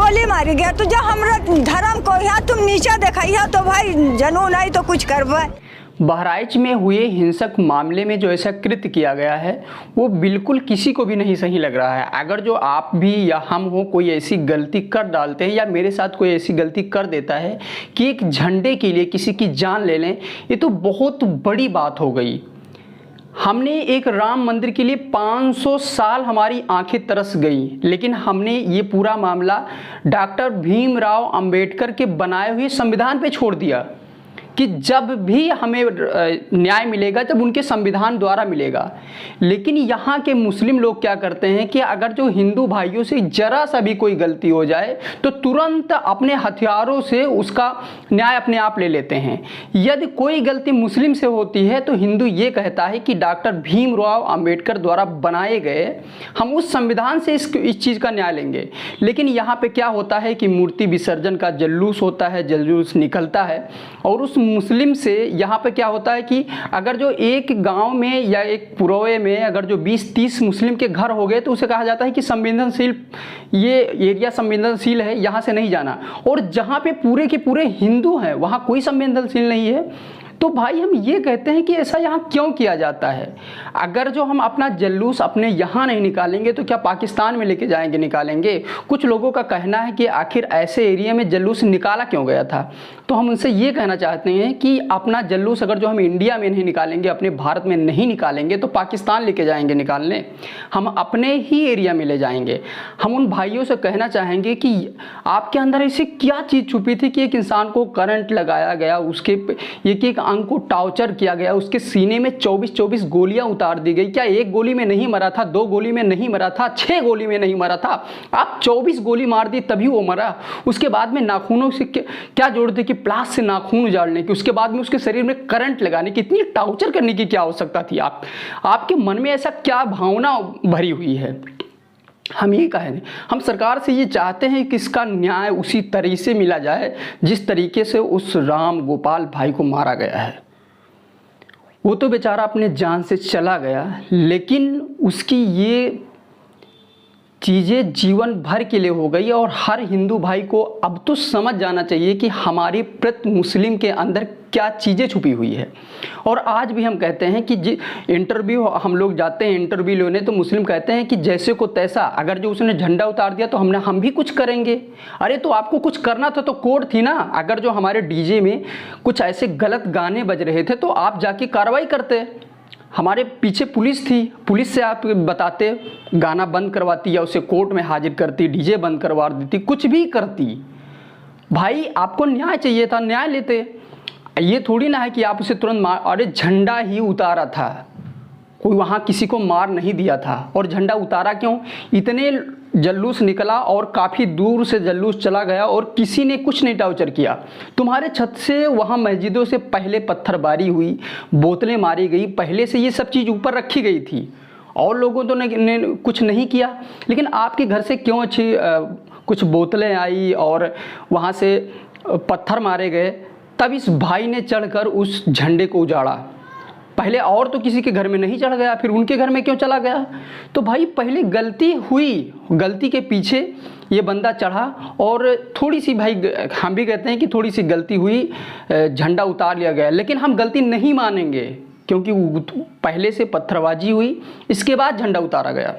गोली मारी गया तो जब हमरा धर्म को यहाँ तुम नीचा दिखाइया तो भाई जनू नहीं तो कुछ करवा। बहराइच में हुए हिंसक मामले में जो ऐसा कृत्य किया गया है वो बिल्कुल किसी को भी नहीं सही लग रहा है। अगर जो आप भी या हम हो कोई ऐसी गलती कर डालते हैं या मेरे साथ कोई ऐसी गलती कर देता है कि एक झंडे के लिए किसी की जान ले लें, ये तो बहुत बड़ी बात हो गई। हमने एक राम मंदिर के लिए 500 साल हमारी आंखें तरस गई, लेकिन हमने ये पूरा मामला डॉक्टर भीमराव अंबेडकर के बनाए हुए संविधान पे छोड़ दिया कि जब भी हमें न्याय मिलेगा जब उनके संविधान द्वारा मिलेगा। लेकिन यहाँ के मुस्लिम लोग क्या करते हैं कि अगर जो हिंदू भाइयों से जरा सा भी कोई गलती हो जाए तो तुरंत अपने हथियारों से उसका न्याय अपने आप ले लेते हैं। यदि कोई गलती मुस्लिम से होती है तो हिंदू ये कहता है कि डॉक्टर भीमराव अंबेडकर द्वारा बनाए गए हम उस संविधान से इस चीज़ का न्याय लेंगे। लेकिन यहाँ पे क्या होता है कि मूर्ति विसर्जन का जुलूस होता है, जुलूस निकलता है और उस मुस्लिम से यहाँ पे क्या होता है कि अगर जो एक गांव में या एक पुरोए में अगर जो 20-30 मुस्लिम के घर हो गए तो उसे कहा जाता है कि संवेदनशील, ये एरिया संवेदनशील है, यहाँ से नहीं जाना। और जहाँ पे पूरे के पूरे हिंदू हैं वहाँ कोई संवेदनशील नहीं है। तो भाई हम ये कहते हैं कि ऐसा यहाँ क्यों किया जाता है? अगर जो हम अपना जुलूस अपने यहाँ नहीं निकालेंगे तो क्या पाकिस्तान में लेके जाएंगे, निकालेंगे? कुछ लोगों का कहना है कि आखिर ऐसे एरिया में जुलूस निकाला क्यों गया था। तो हम उनसे ये कहना चाहते हैं कि अपना जुलूस अगर जो हम इंडिया में नहीं निकालेंगे, अपने भारत में नहीं निकालेंगे तो पाकिस्तान लेके जाएंगे निकालने, हम अपने ही एरिया में ले जाएंगे। हम उन भाइयों से कहना चाहेंगे कि आपके अंदर ऐसी क्या चीज़ छुपी थी कि एक इंसान को करंट लगाया गया, उसके एक अंग को टॉर्चर किया गया, उसके सीने में 24-24 गोलियां उतार दी गई। क्या एक गोली में नहीं मरा था, 2 गोली में नहीं मरा था, 6 गोली में नहीं मरा था, आप 24 गोली मार दी तभी वो मरा। उसके बाद में नाखूनों से क्या जोड़ दी कि प्लास से नाखून उजाड़ने की, उसके बाद में उसके शरीर में करंट लगाने की, इतनी टॉर्चर करने की क्या आवश्यकता थी? आपके मन में ऐसा क्या भावना भरी हुई है? हम ये कहें, हम सरकार से ये चाहते हैं कि इसका न्याय उसी तरीके से मिला जाए जिस तरीके से उस राम गोपाल भाई को मारा गया है। वो तो बेचारा अपने जान से चला गया, लेकिन उसकी ये चीज़ें जीवन भर के लिए हो गई। और हर हिंदू भाई को अब तो समझ जाना चाहिए कि हमारी प्रति मुस्लिम के अंदर क्या चीज़ें छुपी हुई है। और आज भी हम कहते हैं कि इंटरव्यू हम लोग जाते हैं इंटरव्यू लेने तो मुस्लिम कहते हैं कि जैसे को तैसा, अगर जो उसने झंडा उतार दिया तो हम भी कुछ करेंगे। अरे तो आपको कुछ करना था तो कोड थी ना। अगर जो हमारे डीजे में कुछ ऐसे गलत गाने बज रहे थे तो आप जाके कार्रवाई करते। हमारे पीछे पुलिस थी, पुलिस से आप बताते, गाना बंद करवाती या उसे कोर्ट में हाजिर करती, डीजे बंद करवा देती, कुछ भी करती। भाई आपको न्याय चाहिए था, न्याय लेते। ये थोड़ी ना है कि आप उसे तुरंत मार, अरे झंडा ही उतारा था, कोई वहाँ किसी को मार नहीं दिया था। और झंडा उतारा क्यों? इतने जुलूस निकला और काफ़ी दूर से जुलूस चला गया और किसी ने कुछ नहीं टॉर्चर किया। तुम्हारे छत से वहाँ मस्जिदों से पहले पत्थरबारी हुई, बोतलें मारी गई, पहले से ये सब चीज़ ऊपर रखी गई थी और लोगों तो ने कुछ नहीं किया। लेकिन आपके घर से क्यों अच्छी कुछ बोतलें आई और वहाँ से पत्थर मारे गए? तब इस भाई ने चढ़कर उस झंडे को उजाड़ा। पहले और तो किसी के घर में नहीं चढ़ गया, फिर उनके घर में क्यों चला गया? तो भाई पहले गलती हुई, गलती के पीछे ये बंदा चढ़ा और थोड़ी सी, भाई हम भी कहते हैं कि थोड़ी सी गलती हुई, झंडा उतार लिया गया। लेकिन हम गलती नहीं मानेंगे क्योंकि पहले से पत्थरबाजी हुई, इसके बाद झंडा उतारा गया।